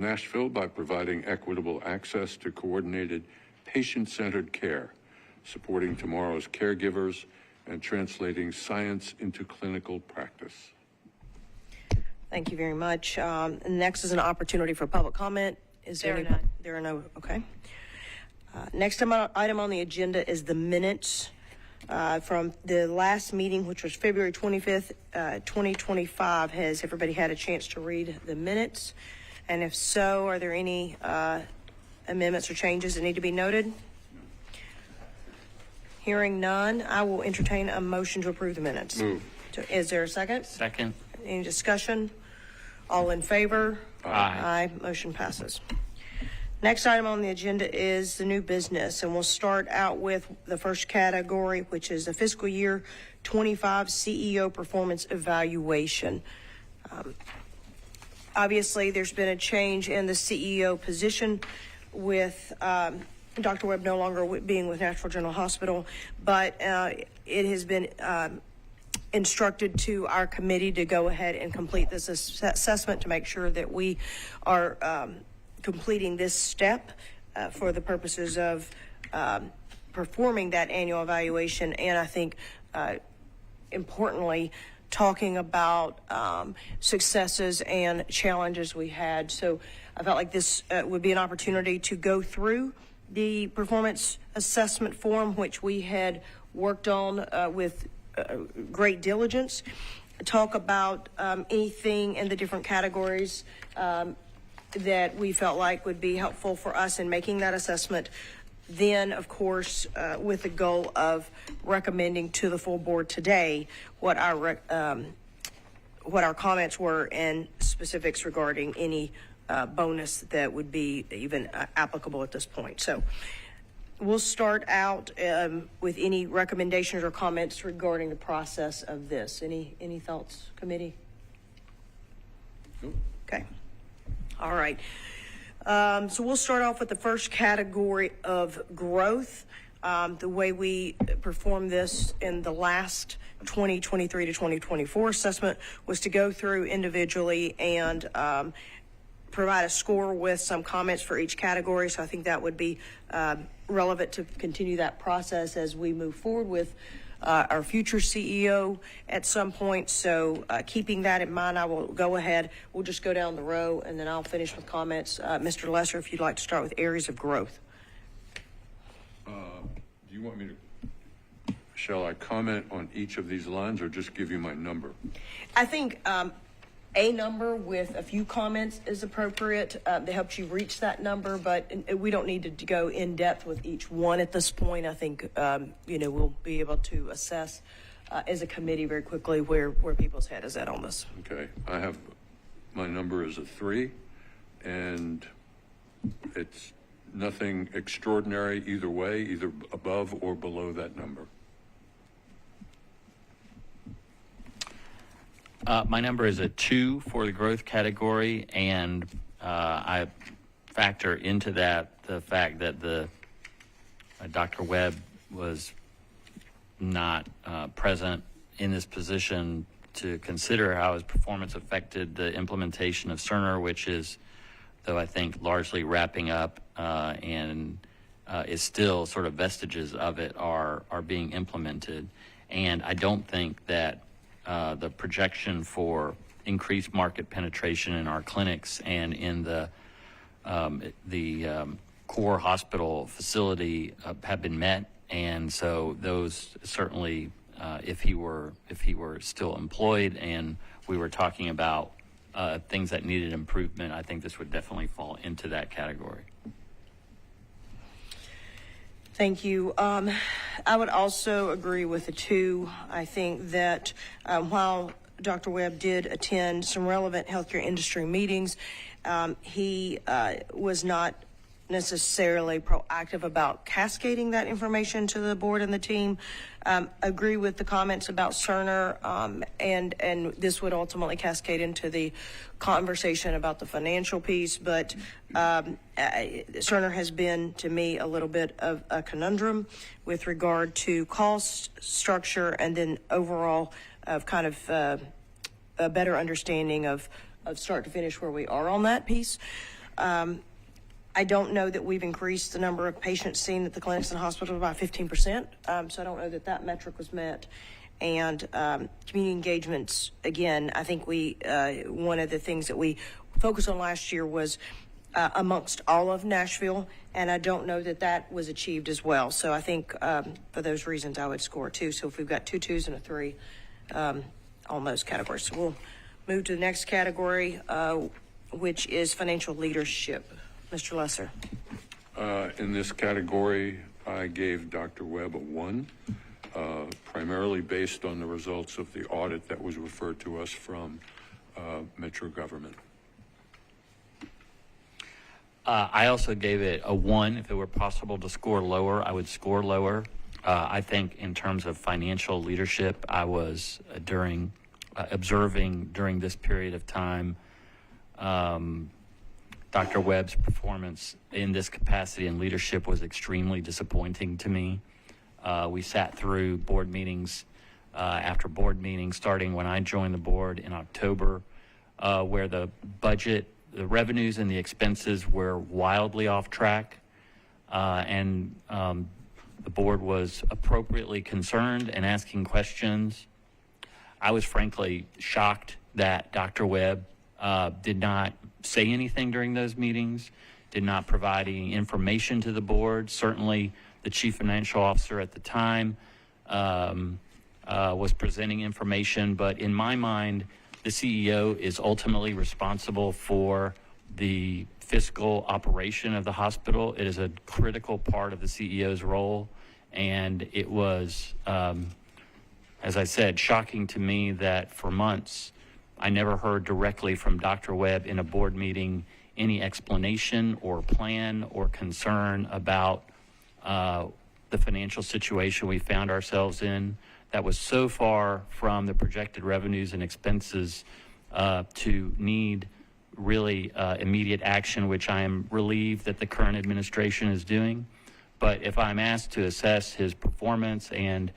Nashville by providing equitable access to coordinated patient-centered care, supporting tomorrow's caregivers, and translating science into clinical practice. Thank you very much. Next is an opportunity for public comment. There are no. Okay. Next item on the agenda is the minutes from the last meeting, which was February 25th, 2025. Has everybody had a chance to read the minutes? And if so, are there any amendments or changes that need to be noted? Hearing none, I will entertain a motion to approve the minutes. Move. Is there a second? Second. Any discussion? All in favor? Aye. Motion passes. Next item on the agenda is the new business, and we'll start out with the first category, which is the fiscal year 25 CEO performance evaluation. Obviously, there's been a change in the CEO position with Dr. Webb no longer being with Nashville General Hospital, but it has been instructed to our committee to go ahead and complete this assessment to make sure that we are completing this step for the purposes of performing that annual evaluation, and I think importantly talking about successes and challenges we had. So I felt like this would be an opportunity to go through the performance assessment form, which we had worked on with great diligence, talk about anything in the different categories that we felt like would be helpful for us in making that assessment. Then, of course, with the goal of recommending to the full board today what our comments were and specifics regarding any bonus that would be even applicable at this point. So we'll start out with any recommendations or comments regarding the process of this. Any thoughts, committee? Nope. Okay. All right. So we'll start off with the first category of growth. The way we performed this in the last 2023 to 2024 assessment was to go through individually and provide a score with some comments for each category. So I think that would be relevant to continue that process as we move forward with our future CEO at some point. So keeping that in mind, I will go ahead. We'll just go down the row and then I'll finish with comments. Mr. Lesser, if you'd like to start with areas of growth. Do you want me to, shall I comment on each of these lines or just give you my number? I think a number with a few comments is appropriate that helps you reach that number, but we don't need to go in depth with each one at this point. I think, we'll be able to assess as a committee very quickly where people's head is at on this. Okay, my number is a 3, and it's nothing extraordinary either way, either above or below that number. My number is a 2 for the growth category, and I factor into that the fact that Dr. Webb was not present in this position to consider how his performance affected the implementation of Cerner, which is, though I think, largely wrapping up and is still sort of vestiges of it are being implemented. And I don't think that the projection for increased market penetration in our clinics and in the core hospital facility have been met, and so those certainly, if he were still employed and we were talking about things that needed improvement, I think this would definitely fall into that category. Thank you. I would also agree with the 2. I think that while Dr. Webb did attend some relevant healthcare industry meetings, he was not necessarily proactive about cascading that information to the board and the team. Agree with the comments about Cerner, and this would ultimately cascade into the conversation about the financial piece, but Cerner has been, to me, a little bit of a conundrum with regard to cost structure and then overall of kind of a better understanding of start to finish where we are on that piece. I don't know that we've increased the number of patients seen at the clinics and hospitals by 15%. So I don't know that that metric was met. And community engagements, again, I think one of the things that we focused on last year was amongst all of Nashville, and I don't know that that was achieved as well. So I think for those reasons, I would score a 2. So if we've got 2 2s and a 3 on those categories. So we'll move to the next category, which is financial leadership. Mr. Lesser. In this category, I gave Dr. Webb a 1, primarily based on the results of the audit that was referred to us from Metro government. I also gave it a 1. If it were possible to score lower, I would score lower. I think in terms of financial leadership, I was observing during this period of time Dr. Webb's performance in this capacity and leadership was extremely disappointing to me. We sat through board meetings after board meetings, starting when I joined the board in October, where the budget, the revenues and the expenses were wildly off track, and the board was appropriately concerned and asking questions. I was frankly shocked that Dr. Webb did not say anything during those meetings, did not provide any information to the board. Certainly the chief financial officer at the time was presenting information, but in my mind, the CEO is ultimately responsible for the fiscal operation of the hospital. It is a critical part of the CEO's role, and it was, as I said, shocking to me that for months I never heard directly from Dr. Webb in a board meeting any explanation or plan or concern about the financial situation we found ourselves in that was so far from the projected revenues and expenses to need really immediate action, which I am relieved that the current administration is doing. But if I'm asked to assess his performance and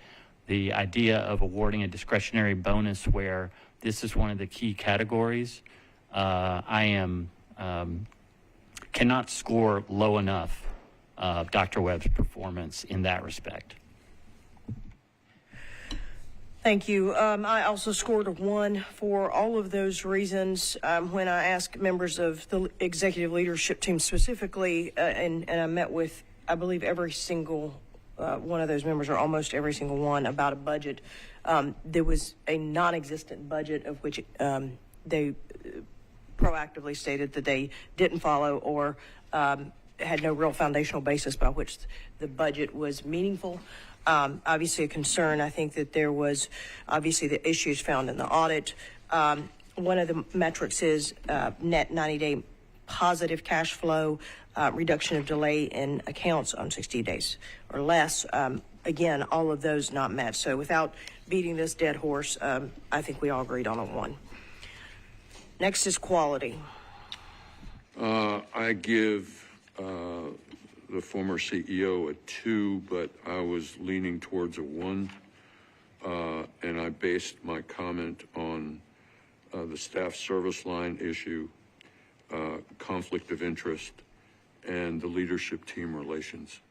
the idea of awarding a discretionary bonus where this is one of the key categories, I cannot score low enough Dr. Webb's performance in that respect. Thank you. I also scored a 1 for all of those reasons. When I asked members of the executive leadership team specifically, and I met with, I believe, every single one of those members, or almost every single one, about a budget, there was a non-existent budget of which they proactively stated that they didn't follow or had no real foundational basis by which the budget was meaningful. Obviously a concern. I think that there was obviously the issues found in the audit. One of the metrics is net 90-day positive cash flow, reduction of delay in accounts on 60 days or less. Again, all of those not met. So without beating this dead horse, I think we all agreed on a 1. Next is quality. I give the former CEO a 2, but I was leaning towards a 1, and I based my comment on the staff service line issue, conflict of interest, and the leadership team relations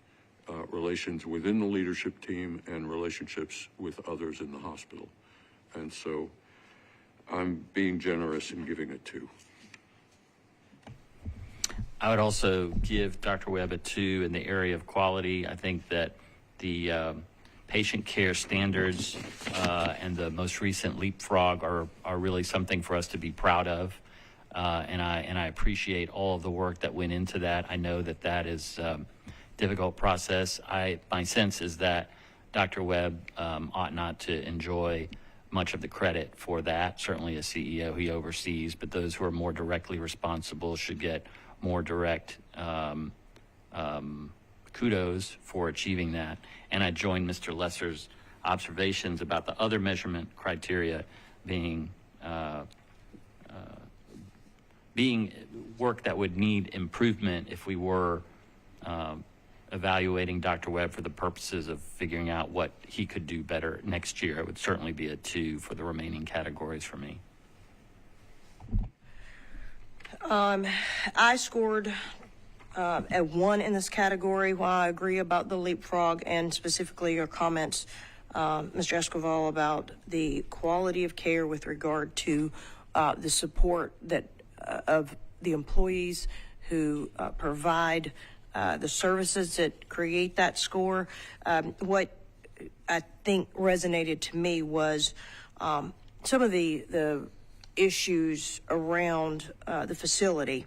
within the leadership team and relationships with others in the hospital. And so I'm being generous in giving a 2. I would also give Dr. Webb a 2 in the area of quality. I think that the patient care standards and the most recent leapfrog are really something for us to be proud of. And I appreciate all of the work that went into that. I know that that is a difficult process. My sense is that Dr. Webb ought not to enjoy much of the credit for that. Certainly as CEO he oversees, but those who are more directly responsible should get more direct kudos for achieving that. And I join Mr. Lesser's observations about the other measurement criteria being work that would need improvement if we were evaluating Dr. Webb for the purposes of figuring out what he could do better next year. It would certainly be a 2 for the remaining categories for me. I scored at 1 in this category. While I agree about the leapfrog and specifically your comments, Mr. Escobar, about the quality of care with regard to the support that of the employees who provide the services that create that score. What I think resonated to me was some of the issues around the facility.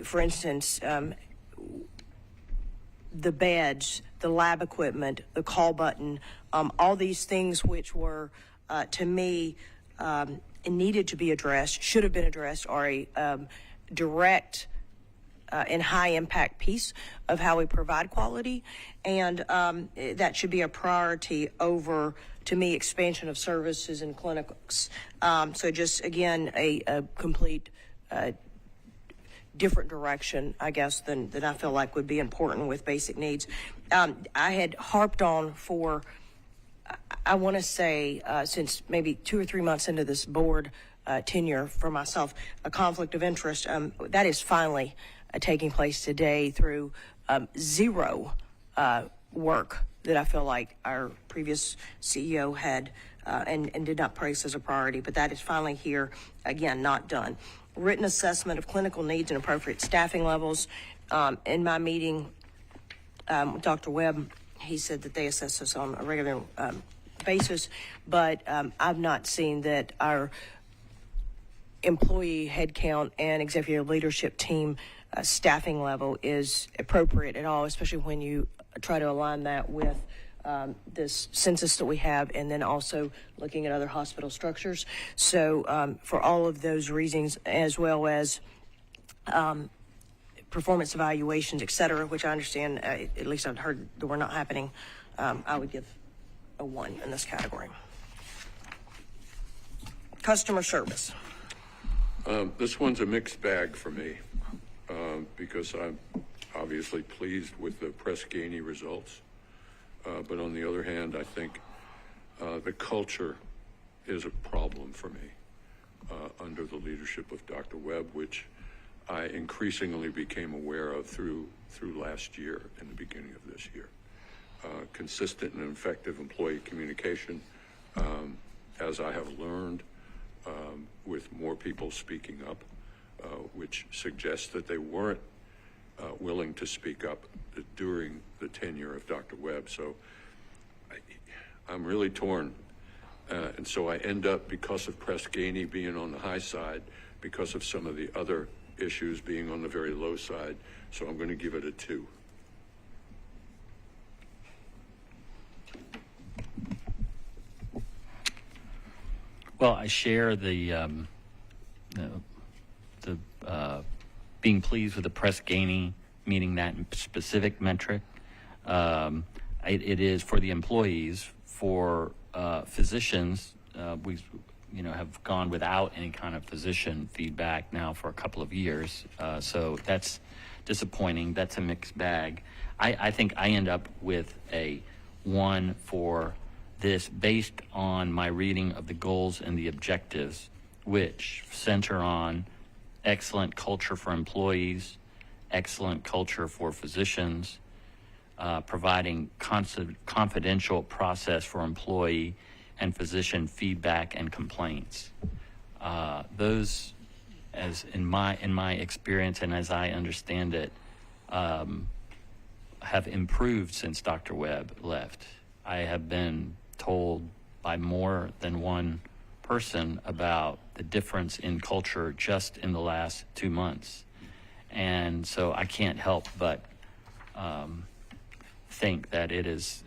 For instance, the beds, the lab equipment, the call button, all these things which were, to me, needed to be addressed, should have been addressed, are a direct and high impact piece of how we provide quality. And that should be a priority over, to me, expansion of services and clinics. So just, again, a complete different direction, I guess, than I feel like would be important with basic needs. I had harped on for, I want to say, since maybe 2 or 3 months into this board tenure for myself, a conflict of interest. That is finally taking place today through zero work that I feel like our previous CEO had and did not place as a priority, but that is finally here, again, not done. Written assessment of clinical needs and appropriate staffing levels. In my meeting with Dr. Webb, he said that they assess us on a regular basis, but I've not seen that our employee headcount and executive leadership team staffing level is appropriate at all, especially when you try to align that with this census that we have, and then also looking at other hospital structures. So for all of those reasons, as well as performance evaluations, et cetera, which I understand, at least I've heard that were not happening, I would give a 1 in this category. Customer service. This one's a mixed bag for me because I'm obviously pleased with the Press Ganey results. But on the other hand, I think the culture is a problem for me under the leadership of Dr. Webb, which I increasingly became aware of through last year and the beginning of this year. Consistent and effective employee communication, as I have learned, with more people speaking up, which suggests that they weren't willing to speak up during the tenure of Dr. Webb. So I'm really torn. And so I end up, because of Press Ganey being on the high side, because of some of the other issues being on the very low side. So I'm going to give it a 2. Well, I share the being pleased with the Press Ganey, meeting that specific metric. It is for the employees. For physicians, we have gone without any kind of physician feedback now for a couple of years. So that's disappointing. That's a mixed bag. I think I end up with a 1 for this based on my reading of the goals and the objectives, which center on excellent culture for employees, excellent culture for physicians, providing confidential process for employee and physician feedback and complaints. Those, as in my experience and as I understand it, have improved since Dr. Webb left. I have been told by more than one person about the difference in culture just in the last 2 months. And so I can't help but think that it is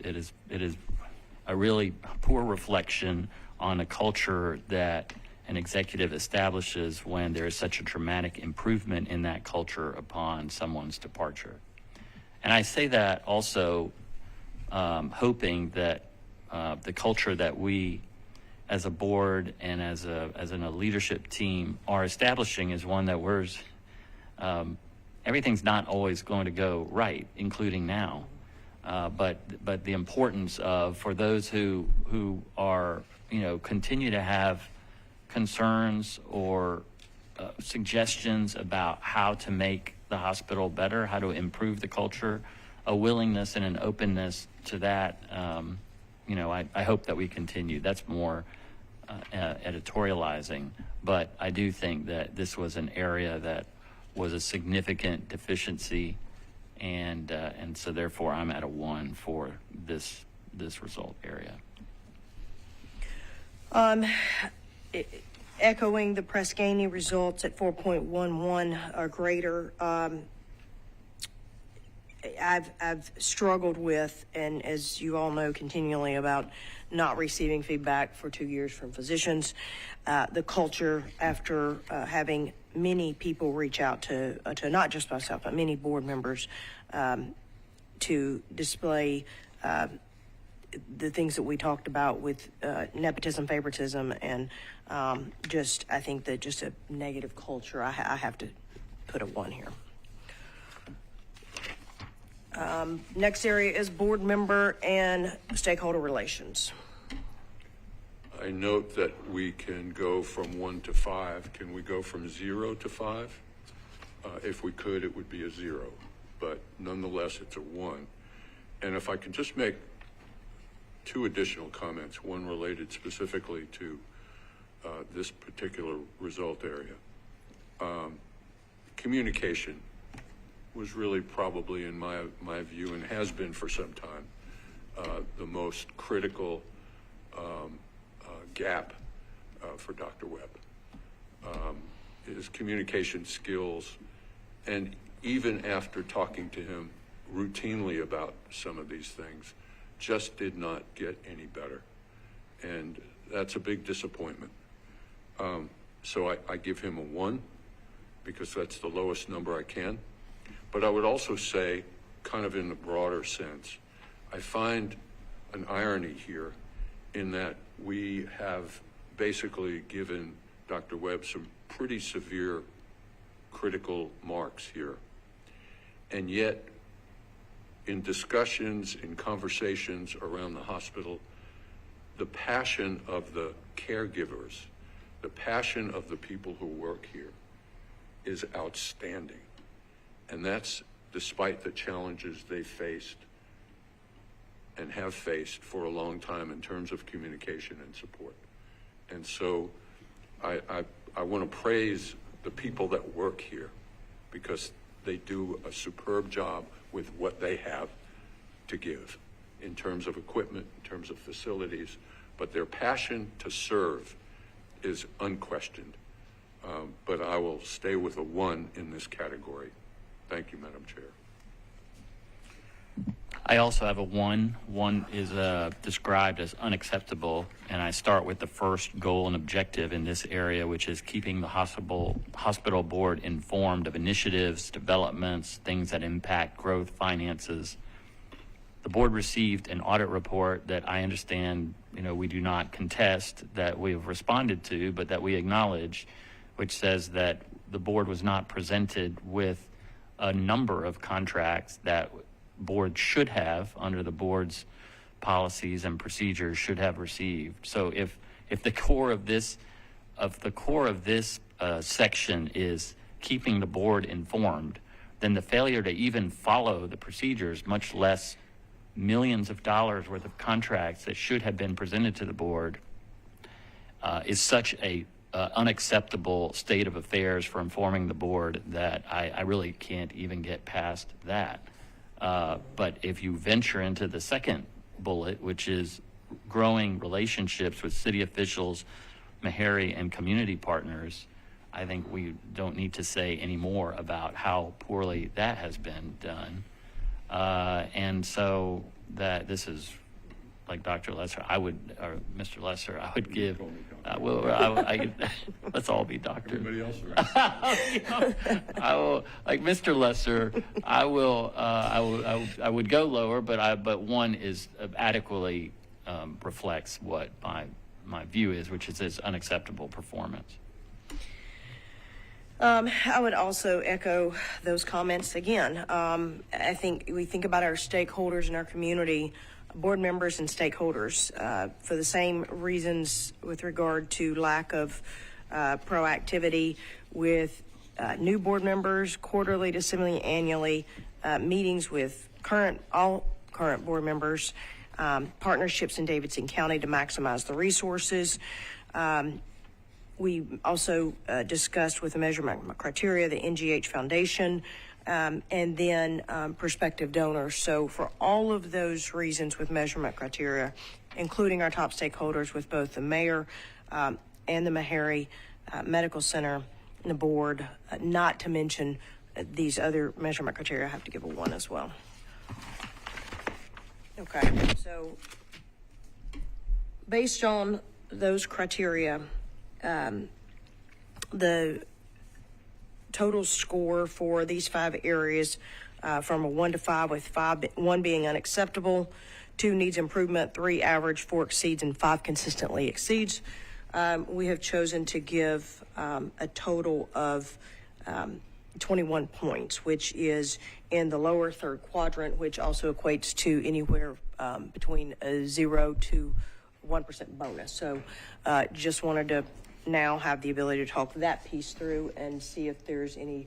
a really poor reflection on a culture that an executive establishes when there is such a dramatic improvement in that culture upon someone's departure. And I say that also hoping that the culture that we as a board and as a leadership team are establishing is one that everything's not always going to go right, including now. But the importance of, for those who are, continue to have concerns or suggestions about how to make the hospital better, how to improve the culture, a willingness and an openness to that. I hope that we continue. That's more editorializing, but I do think that this was an area that was a significant deficiency, and so therefore I'm at a 1 for this result area. Echoing the Prescaney results at 4.11 or greater, I've struggled with, and as you all know, continually about not receiving feedback for 2 years from physicians. The culture after having many people reach out to not just myself, but many board members to display the things that we talked about with nepotism, favoritism, and I think that just a negative culture. I have to put a 1 here. Next area is board member and stakeholder relations. I note that we can go from 1 to 5. Can we go from 0 to 5? If we could, it would be a 0, but nonetheless, it's a 1. And if I can just make 2 additional comments, one related specifically to this particular result area. Communication was really probably, in my view, and has been for some time, the most critical gap for Dr. Webb. His communication skills, and even after talking to him routinely about some of these things, just did not get any better. And that's a big disappointment. So I give him a 1 because that's the lowest number I can. But I would also say, kind of in the broader sense, I find an irony here in that we have basically given Dr. Webb some pretty severe critical marks here. And yet, in discussions, in conversations around the hospital, the passion of the caregivers, the passion of the people who work here is outstanding. And that's despite the challenges they faced and have faced for a long time in terms of communication and support. And so I want to praise the people that work here because they do a superb job with what they have to give in terms of equipment, in terms of facilities, but their passion to serve is unquestioned. But I will stay with a 1 in this category. Thank you, Madam Chair. I also have a 1. 1 is described as unacceptable, and I start with the first goal and objective in this area, which is keeping the hospital board informed of initiatives, developments, things that impact growth, finances. The board received an audit report that I understand, we do not contest, that we have responded to, but that we acknowledge, which says that the board was not presented with a number of contracts that board should have, under the board's policies and procedures, should have received. So if the core of this section is keeping the board informed, then the failure to even follow the procedures, much less millions of dollars worth of contracts that should have been presented to the board, is such a unacceptable state of affairs for informing the board that I really can't even get past that. But if you venture into the second bullet, which is growing relationships with city officials, Meharry, and community partners, I think we don't need to say any more about how poorly that has been done. And so that this is, like Dr. Lesser, or Mr. Lesser, I would give, let's all be doctors. Everybody else around. I will, like Mr. Lesser, I would go lower, but 1 is adequately reflects what my view is, which is this unacceptable performance. I would also echo those comments again. I think we think about our stakeholders in our community, board members and stakeholders, for the same reasons with regard to lack of proactivity. with new board members, quarterly to semi-annually, meetings with all current board members, partnerships in Davidson County to maximize the resources. We also discussed with the measurement criteria, the NGH Foundation, and then prospective donors. So for all of those reasons with measurement criteria, including our top stakeholders with both the mayor and the Meharry Medical Center and the board, not to mention these other measurement criteria, I have to give a 1 as well. Okay, so based on those criteria, the total score for these 5 areas from a 1 to 5, with 1 being unacceptable, 2 needs improvement, 3 average, 4 exceeds, and 5 consistently exceeds. We have chosen to give a total of 21 points, which is in the lower third quadrant, which also equates to anywhere between a 0 to 1% bonus. So just wanted to now have the ability to talk that piece through and see if there's any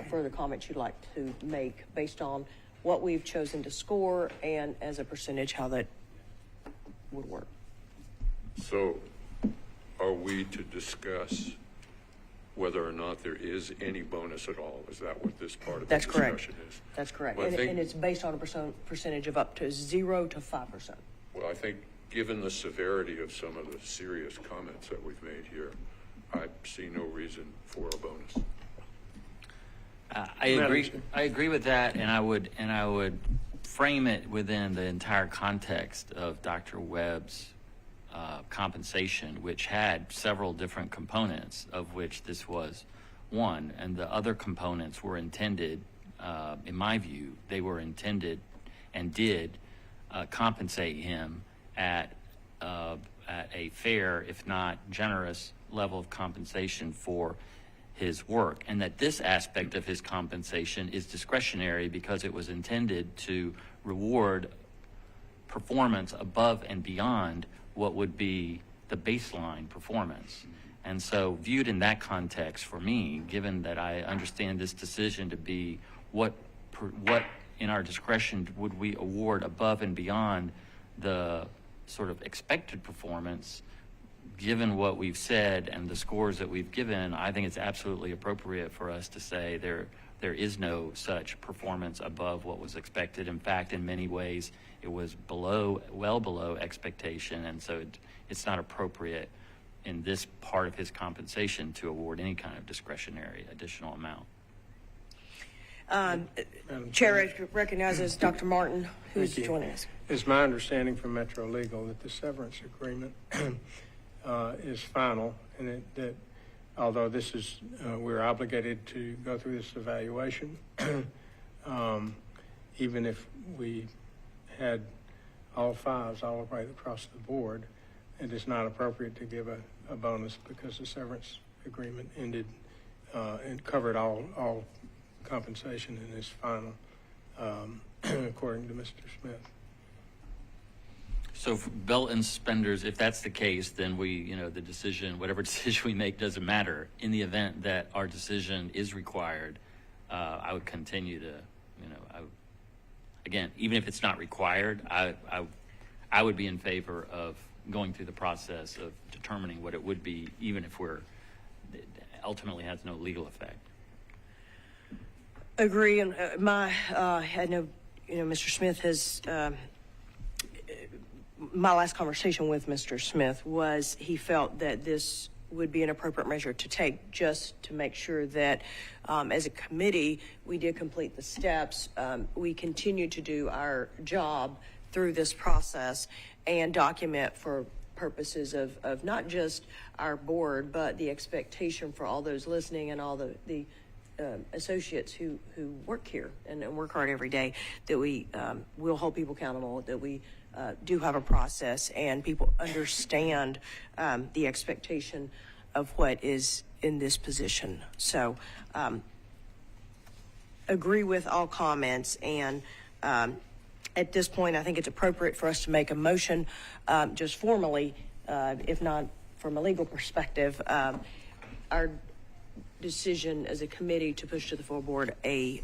further comments you'd like to make based on what we've chosen to score and as a percentage how that would work. So are we to discuss whether or not there is any bonus at all? Is that what this part of the discussion is? That's correct. Well, And it's based on a percentage of up to 0 to 5%. Well, I think given the severity of some of the serious comments that we've made here, I see no reason for a bonus. I agree with that, and I would frame it within the entire context of Dr. Webb's compensation, which had several different components, of which this was one, and the other components were intended, in my view, they were intended and did compensate him at a fair, if not generous, level of compensation for his work, and that this aspect of his compensation is discretionary because it was intended to reward performance above and beyond what would be the baseline performance. And so viewed in that context, for me, given that I understand this decision to be what in our discretion would we award above and beyond the sort of expected performance, given what we've said and the scores that we've given, I think it's absolutely appropriate for us to say there is no such performance above what was expected. In fact, in many ways, it was well below expectation, and so it's not appropriate in this part of his compensation to award any kind of discretionary additional amount. Chair recognizes Dr. Martin, who's joining us. It's my understanding from Metro Legal that the severance agreement is final, and that although this is, we're obligated to go through this evaluation, even if we had all 5s all right across the board, it is not appropriate to give a bonus because the severance agreement ended and covered all compensation and is final, according to Mr. Smith. So for belt and suspenders, if that's the case, then the decision, whatever decision we make doesn't matter. In the event that our decision is required, I would continue to, again, even if it's not required, I would be in favor of going through the process of determining what it would be, even if it ultimately has no legal effect. Agree, and I know, Mr. Smith has, my last conversation with Mr. Smith was he felt that this would be an appropriate measure to take just to make sure that as a committee, we did complete the steps. We continue to do our job through this process and document for purposes of not just our board, but the expectation for all those listening and all the associates who work here and work hard every day, that we will hold people accountable, that we do have a process and people understand the expectation of what is in this position. So agree with all comments, and at this point, I think it's appropriate for us to make a motion just formally, if not from a legal perspective. decision as a committee to push to the full board a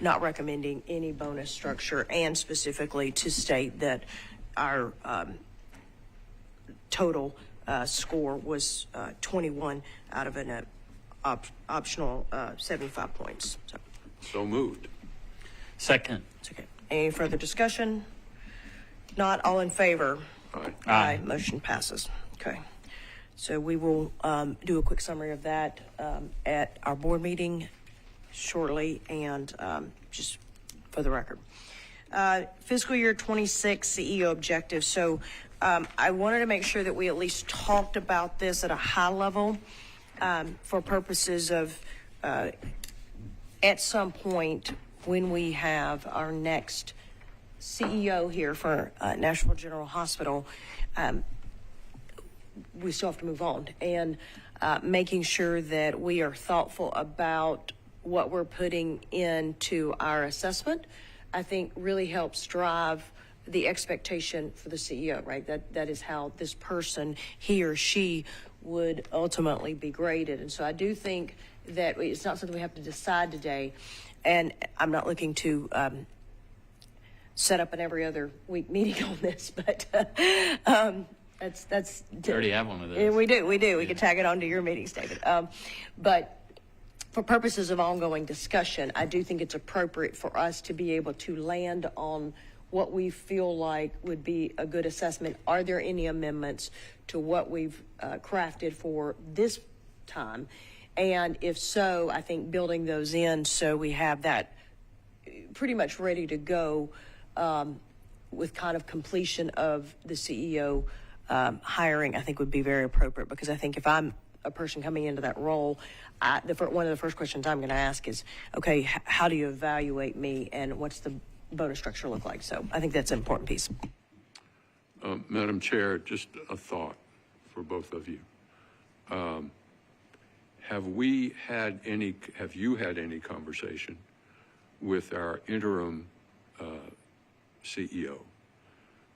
not recommending any bonus structure, and specifically to state that our total score was 21 out of an optional 75 points. So moved. Second. It's okay. Any further discussion? Not all in favor? Aye. Aye. Motion passes. Okay. So we will do a quick summary of that at our board meeting shortly, and just for the record. Fiscal year 26 CEO objectives. So I wanted to make sure that we at least talked about this at a high level for purposes of at some point when we have our next CEO here for Nashville General Hospital, we still have to move on, and making sure that we are thoughtful about what we're putting into our assessment, I think really helps drive the expectation for the CEO, right? That is how this person, he or she, would ultimately be graded. And so I do think that it's not something we have to decide today, and I'm not looking to set up an every other week meeting on this, but that's We already have one of those. we do. We can tag it onto your meetings, David. But for purposes of ongoing discussion, I do think it's appropriate for us to be able to land on what we feel like would be a good assessment. Are there any amendments to what we've crafted for this time? And if so, I think building those in so we have that pretty much ready to go with kind of completion of the CEO hiring, I think would be very appropriate, because I think if I'm a person coming into that role, one of the first questions I'm going to ask is, okay, how do you evaluate me, and what's the bonus structure look like? So I think that's an important piece. Madam Chair, just a thought for both of you. Have you had any conversation with our interim CEO,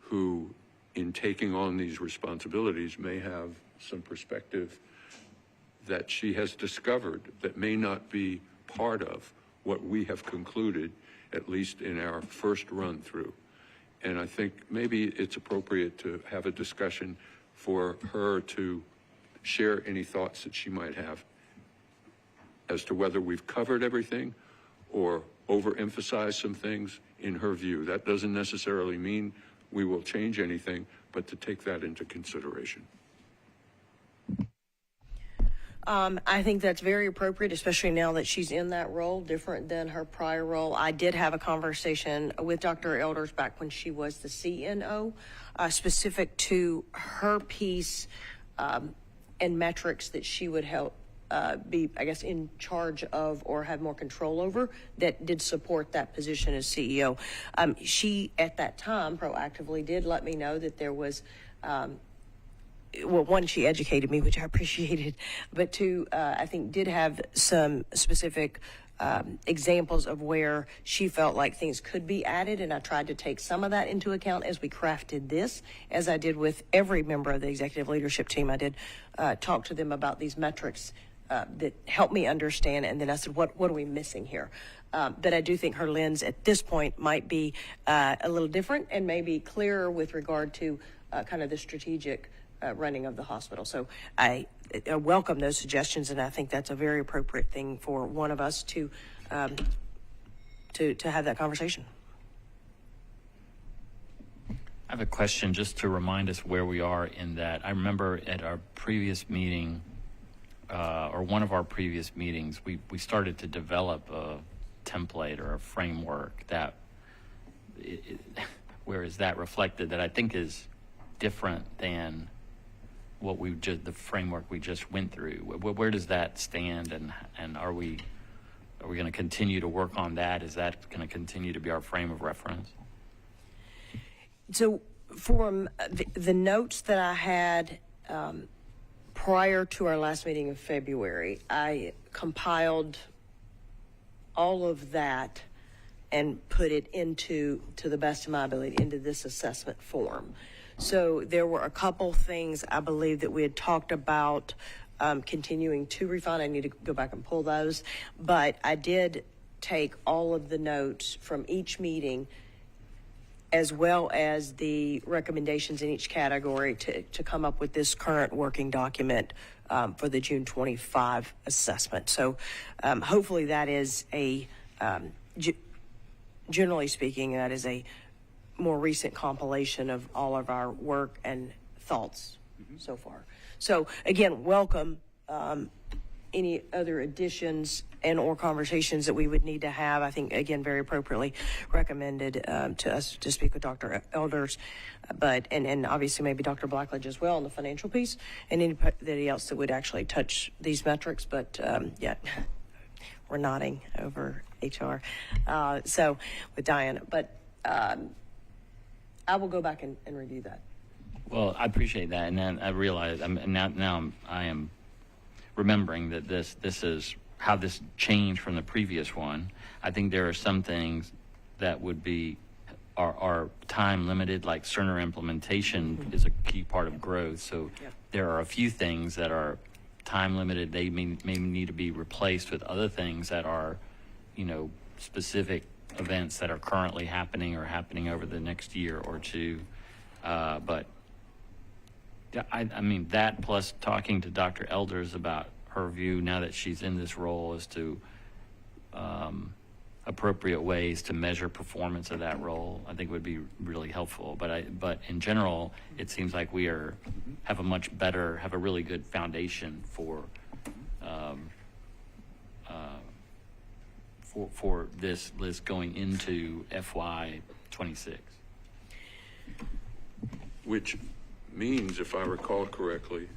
who, in taking on these responsibilities, may have some perspective that she has discovered that may not be part of what we have concluded, at least in our first run through? And I think maybe it's appropriate to have a discussion for her to share any thoughts that she might have as to whether we've covered everything or overemphasized some things in her view. That doesn't necessarily mean we will change anything, but to take that into consideration. I think that's very appropriate, especially now that she's in that role, different than her prior role. I did have a conversation with Dr. Elders back when she was the CNO, specific to her piece and metrics that she would help be, I guess, in charge of or have more control over, that did support that position as CEO. She, at that time, proactively did let me know that there was well, one, she educated me, which I appreciated, but two, I think did have some specific examples of where she felt like things could be added, and I tried to take some of that into account as we crafted this, as I did with every member of the executive leadership team. I did talk to them about these metrics that helped me understand, and then I said, what are we missing here? But I do think her lens at this point might be a little different and maybe clearer with regard to kind of the strategic running of the hospital. So I welcome those suggestions, and I think that's a very appropriate thing for one of us to have that conversation. I have a question just to remind us where we are in that. I remember at our previous meeting, or one of our previous meetings, we started to develop a template or a framework that, where is that reflected, that I think is different than what the framework we just went through. Where does that stand, and are we going to continue to work on that? Is that going to continue to be our frame of reference? So from the notes that I had prior to our last meeting in February, I compiled all of that and put it to the best of my ability, into this assessment form. So there were a couple things I believe that we had talked about continuing to refine. I need to go back and pull those. But I did take all of the notes from each meeting as well as the recommendations in each category to come up with this current working document for the June 25 assessment. So hopefully that is generally speaking, that is a more recent compilation of all of our work and thoughts so far. So again, welcome any other additions and or conversations that we would need to have. I think, again, very appropriately recommended to us to speak with Dr. Elders, and obviously maybe Dr. Blackledge as well on the financial piece, and anybody else that would actually touch these metrics. But yeah, we're nodding over HR. So with Diana, but I will go back and review that. Well, I appreciate that, and then I realize I am remembering that this is how this changed from the previous one. I think there are some things that would be are time limited, like Cerner implementation is a key part of growth. So there are a few things that are time limited. They may need to be replaced with other things that are, specific events that are currently happening or happening over the next year or two. But I mean, that plus talking to Dr. Elders about her view now that she's in this role as to appropriate ways to measure performance of that role, I think would be really helpful. But in general, it seems like we have a really good foundation for this list going into FY26. Which means, if I recall correctly,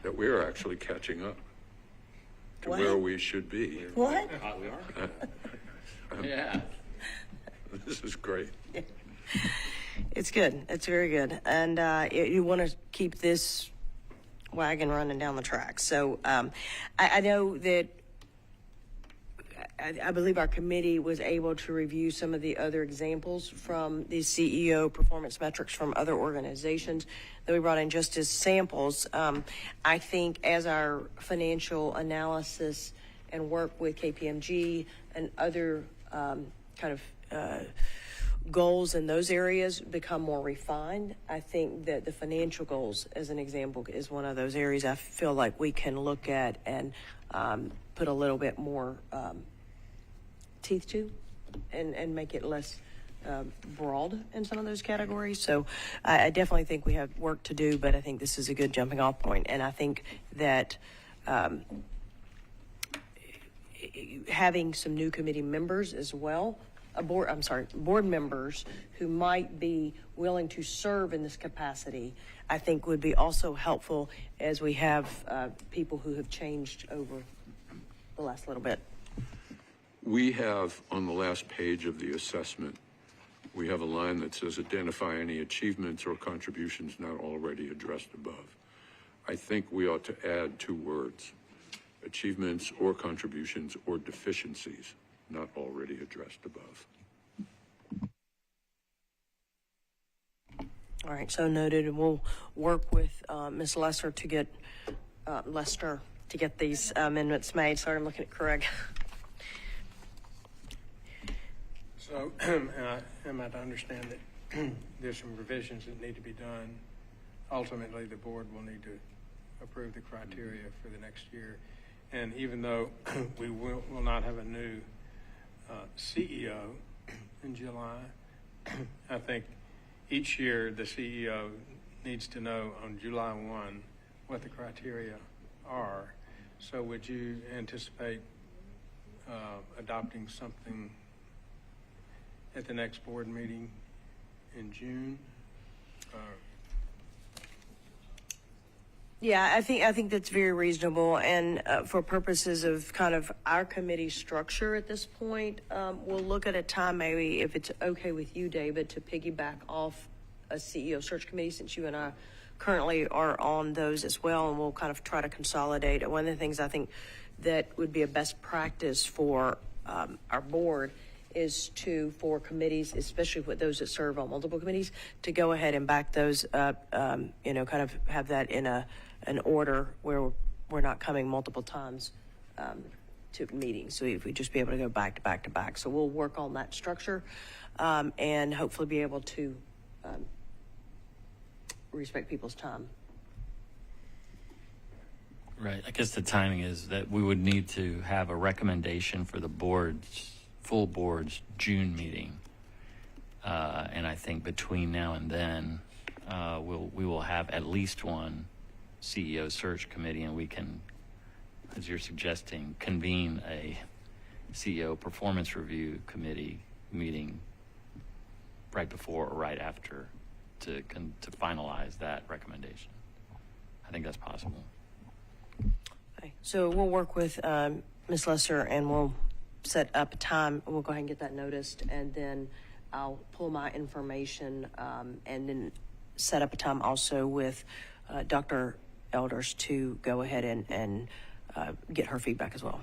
that we're actually catching up to where we should be. What? We are. Yeah. This is great. It's good. It's very good. And you want to keep this wagon running down the track. So I know that I believe our committee was able to review some of the other examples from the CEO performance metrics from other organizations that we brought in just as samples. I think as our financial analysis and work with KPMG and other goals in those areas become more refined, I think that the financial goals, as an example, is one of those areas I feel like we can look at and put a little bit more teeth to and make it less broad in some of those categories. So I definitely think we have work to do, but I think this is a good jumping off point. And I think that having some new committee members as well, board members who might be willing to serve in this capacity, I think would be also helpful as we have people who have changed over the last little bit. We have, on the last page of the assessment, we have a line that says identify any achievements or contributions not already addressed above. I think we ought to add 2 words, achievements or contributions or deficiencies not already addressed above. All right, so noted, and we'll work with Ms. Lester to get these amendments made. Sorry, I'm looking at Craig. So am I to understand that there's some revisions that need to be done? Ultimately, the board will need to approve the criteria for the next year. And even though we will not have a new CEO in July, I think each year the CEO needs to know on July 1 what the criteria are. So would you anticipate adopting something at the next board meeting in June? Yeah, I think that's very reasonable, and for purposes of kind of our committee structure at this point, we'll look at a time, maybe if it's okay with you, David, to piggyback off a CEO search committee, since you and I currently are on those as well, and we'll kind of try to consolidate. One of the things I think that would be a best practice for our board is for committees, especially with those that serve on multiple committees, to go ahead and back those up, kind of have that in an order where we're we're not coming multiple times to meetings. So if we just be able to go back to back to back. So we'll work on that structure and hopefully be able to respect people's time. Right. I guess the timing is that we would need to have a recommendation for the full board's June meeting. And I think between now and then, we will have at least one CEO search committee, and we can, as you're suggesting, convene a CEO performance review committee meeting right before or right after to finalize that recommendation. I think that's possible. Okay. So we'll work with Ms. Lesser and we'll set up a time. We'll go ahead and get that noticed, and then I'll pull my information and then set up a time also with Dr. Elders to go ahead and get her feedback as well.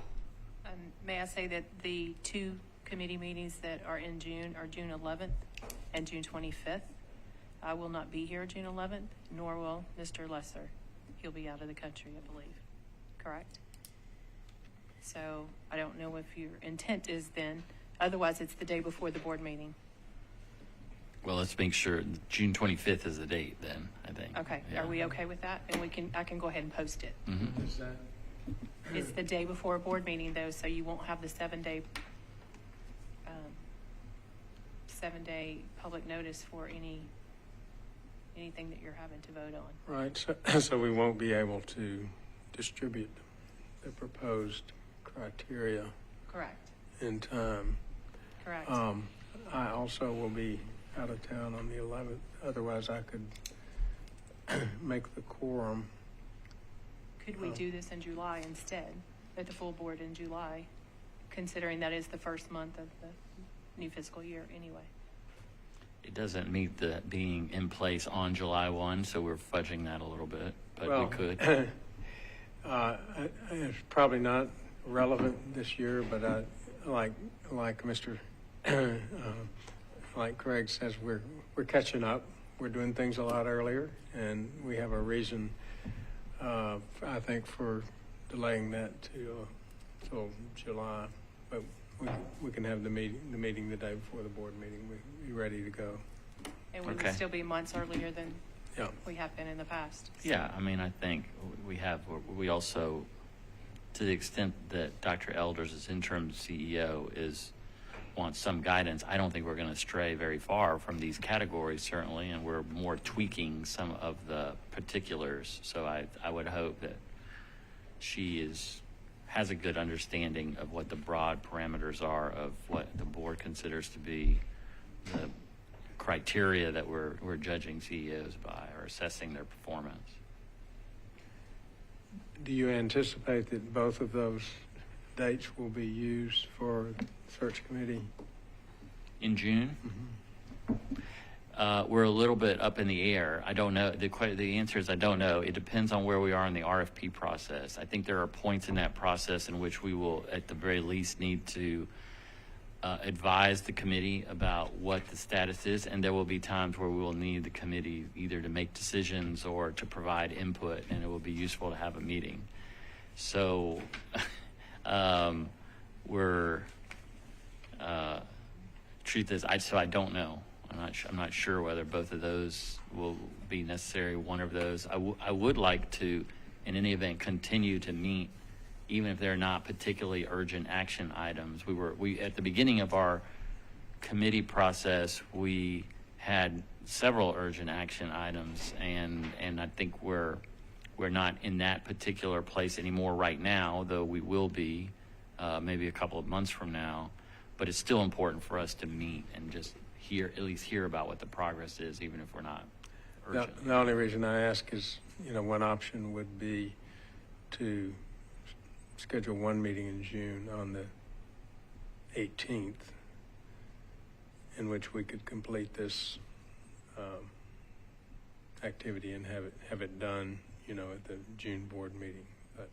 May I say that the two committee meetings that are in June are June 11th and June 25th. I will not be here June 11th, nor will Mr. Lesser. He'll be out of the country, I believe. Correct? So I don't know if your intent is then. Otherwise, it's the day before the board meeting. Well, let's make sure June 25th is the date then, I think. Okay. Yeah. Are we okay with that? And I can go ahead and post it. Mhm. Is that, It's the day before a board meeting, though, so you won't have the 7-day public notice for anything that you're having to vote on. right, so we won't be able to distribute the proposed criteria Correct. in time. Correct. I also will be out of town on the 11th. Otherwise, I could make the quorum. Could we do this in July instead, at the full board in July, considering that is the first month of the new fiscal year anyway? It doesn't meet the being in place on July 1, so we're fudging that a little bit, but Well, we could. It's probably not relevant this year, but like Mr. Like Craig says, we're catching up. We're doing things a lot earlier, and we have a reason, I think, for delaying that till July. But we can have the meeting the day before the board meeting. We'll be ready to go. And we Okay. would still be months earlier than Yeah. we have been in the past. So- Yeah, I mean, I think we also, to the extent that Dr. Elders as interim CEO wants some guidance, I don't think we're going to stray very far from these categories, certainly, and we're more tweaking some of the particulars. So I would hope that she has a good understanding of what the broad parameters are of what the board considers to be the criteria that we're judging CEOs by or assessing their performance. Do you anticipate that both of those dates will be used for search committee? In June? We're a little bit up in the air. I don't know. The answer is I don't know. It depends on where we are in the RFP process. I think there are points in that process in which we will, at the very least, need to advise the committee about what the status is, and there will be times where we will need the committee either to make decisions or to provide input, and it will be useful to have a meeting. So truth is, I don't know. I'm not sure whether both of those will be necessary. One of those, I would like to, in any event, continue to meet, even if they're not particularly urgent action items. We at the beginning of our committee process, we had several urgent action items, and I think we're not in that particular place anymore right now, though we will be maybe a couple of months from now. But it's still important for us to meet and just at least hear about what the progress is, even if we're not urgent. The only reason I ask is, one option would be to schedule one meeting in June on the 18th, in which we could complete this activity and have it done, at the June board meeting. But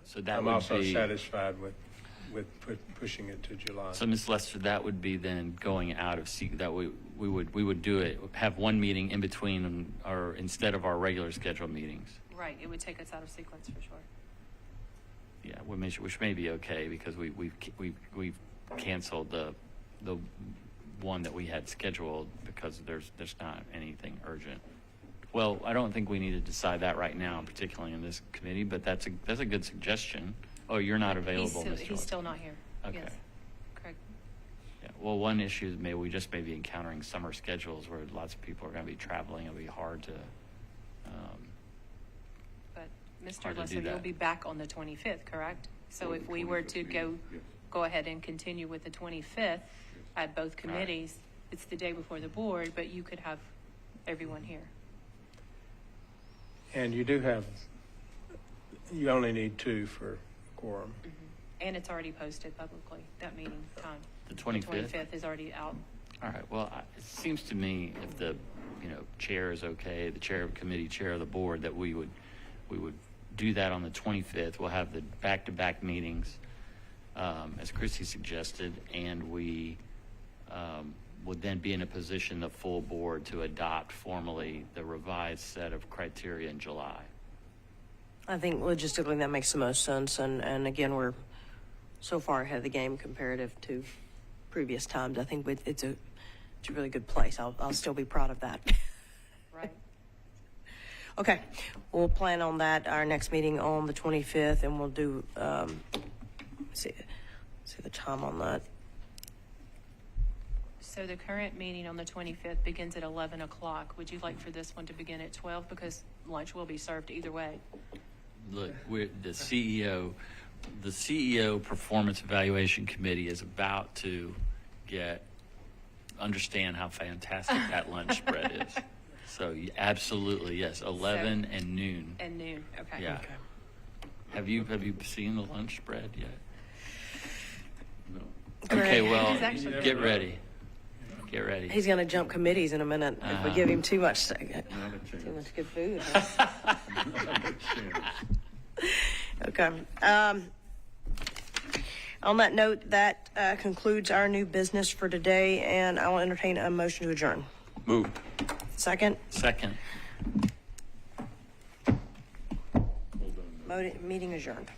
So that I'm would also be satisfied with pushing it to July. So, Ms. Lester, that would be then going out of that we would do it, have one meeting in between or instead of our regular scheduled meetings. Right. Right, it would take us out of sequence for sure. Yeah, which may be okay because we've canceled the one that we had scheduled because there's not anything urgent. Well, I don't think we need to decide that right now, particularly in this committee, but that's a good suggestion. Oh, you're not available, Mr. He's Lewis. still not here. Okay. Yes. Correct. Yeah. Well, one issue is maybe we just may be encountering summer schedules where lots of people are going to be traveling. It'll be hard to. But Hard Mr. to do Lesser, you'll that. be back on the 25th, correct? So if we were to go ahead and continue with the 25th at both committees, it's the day before the board, but you could have everyone here. And you only need 2 for quorum. And it's already posted publicly, that meeting time. The 25th? The 25th is already out. All right. Well, it seems to me if the chair is okay, the committee chair of the board, that we would do that on the 25th. We'll have the back-to-back meetings, as Christy suggested, and we would then be in a position, the full board, to adopt formally the revised set of criteria in July. I think logistically that makes the most sense, and again, we're so far ahead of the game comparative to previous times. I think it's a really good place. I'll still be proud of that. Right. Okay, we'll plan on that, our next meeting on the 25th, and we'll do, see the time on that. So the current meeting on the 25th begins at 11 o'clock. Would you like for this one to begin at 12? Because lunch will be served either way. Look, the CEO Performance Evaluation Committee is about to understand how fantastic that lunch spread is. So absolutely, yes, 11 and noon. And noon, okay. Yeah. Okay. Have you seen the lunch spread yet? No. Okay, well, He's actually- get ready. Get ready. He's going to jump committees in a minute if we give him too much Not a good food. chance. Not a chance. Okay. On that note, that concludes our new business for today, and I will entertain a motion to adjourn. Move. Second, Second. meeting adjourned.